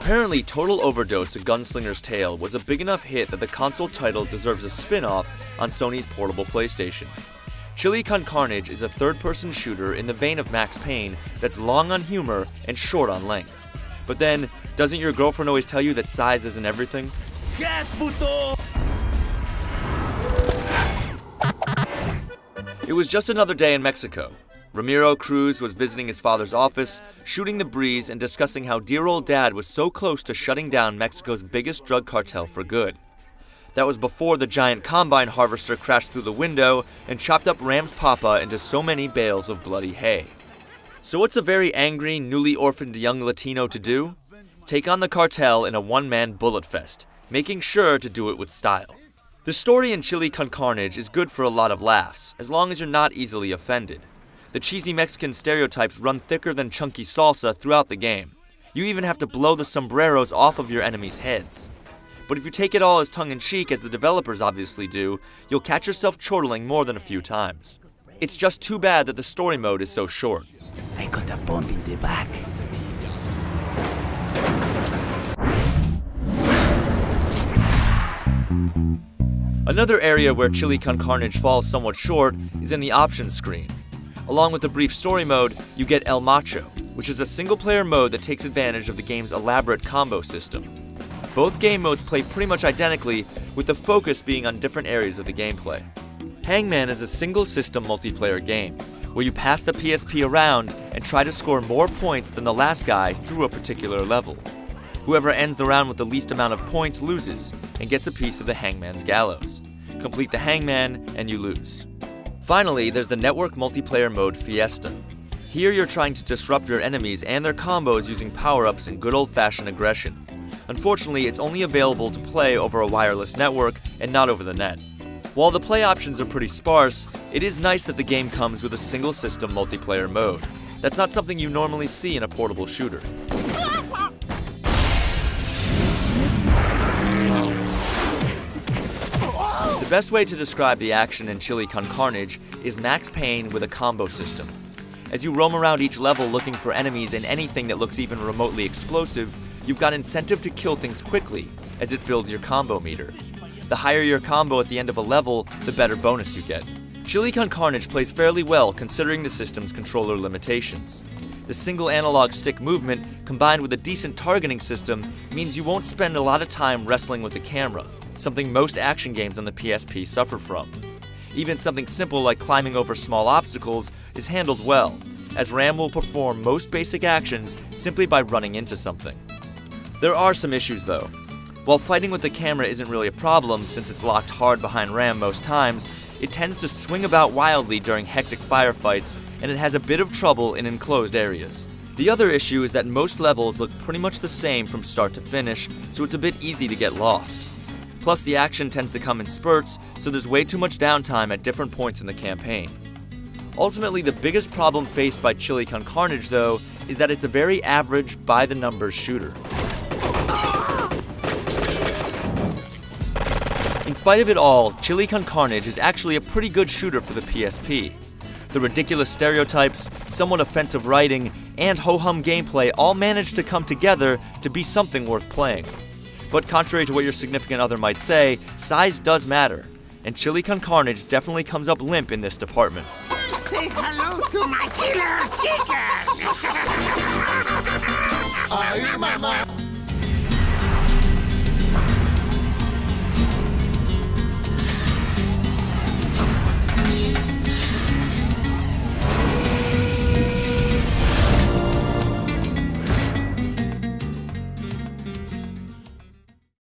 Apparently, Total Overdose: A Gunslinger's Tale was a big enough hit that the console title deserves a spin-off on Sony's portable PlayStation. Chili Con Carnage is a third-person shooter in the vein of Max Payne that's long on humor and short on length. But then, doesn't your girlfriend always tell you that size isn't everything? Gas, puto! It was just another day in Mexico. Ramiro Cruz was visiting his father's office, shooting the breeze and discussing how dear old dad was so close to shutting down Mexico's biggest drug cartel for good. That was before the giant combine harvester crashed through the window and chopped up Ram's papa into so many bales of bloody hay. So what's a very angry, newly orphaned young Latino to do? Take on the cartel in a one-man bullet fest, making sure to do it with style. The story in Chili Con Carnage is good for a lot of laughs, as long as you're not easily offended. The cheesy Mexican stereotypes run thicker than chunky salsa throughout the game. You even have to blow the sombreros off of your enemies' heads. But if you take it all as tongue-in-cheek, as the developers obviously do, you'll catch yourself chortling more than a few times. It's just too bad that the story mode is so short. I got a bomb in the back. Another area where Chili Con Carnage falls somewhat short is in the options screen. Along with the brief story mode, you get El Macho, which is a single-player mode that takes advantage of the game's elaborate combo system. Both game modes play pretty much identically, with the focus being on different areas of the gameplay. Hangman is a single-system multiplayer game, where you pass the PSP around and try to score more points than the last guy through a particular level. Whoever ends the round with the least amount of points loses, and gets a piece of the Hangman's gallows. Complete the Hangman, and you lose. Finally, there's the network multiplayer mode Fiesta. Here you're trying to disrupt your enemies and their combos using power-ups and good old-fashioned aggression. Unfortunately, it's only available to play over a wireless network and not over the net. While the play options are pretty sparse, it is nice that the game comes with a single-system multiplayer mode. That's not something you normally see in a portable shooter. The best way to describe the action in Chili Con Carnage is Max Payne with a combo system. As you roam around each level looking for enemies and anything that looks even remotely explosive, you've got incentive to kill things quickly, as it builds your combo meter. The higher your combo at the end of a level, the better bonus you get. Chili Con Carnage plays fairly well considering the system's controller limitations. The single analog stick movement, combined with a decent targeting system, means you won't spend a lot of time wrestling with the camera, something most action games on the PSP suffer from. Even something simple like climbing over small obstacles is handled well, as Ram will perform most basic actions simply by running into something. There are some issues though. While fighting with the camera isn't really a problem since it's locked hard behind Ram most times, it tends to swing about wildly during hectic firefights, and it has a bit of trouble in enclosed areas. The other issue is that most levels look pretty much the same from start to finish, so it's a bit easy to get lost. Plus, the action tends to come in spurts, so there's way too much downtime at different points in the campaign. Ultimately, the biggest problem faced by Chili Con Carnage, though, is that it's a very average, by-the-numbers shooter. In spite of it all, Chili Con Carnage is actually a pretty good shooter for the PSP. The ridiculous stereotypes, somewhat offensive writing, and ho-hum gameplay all manage to come together to be something worth playing. But contrary to what your significant other might say, size does matter, and Chili Con Carnage definitely comes up limp in this department. Say hello to my killer chicken! Ay, mama.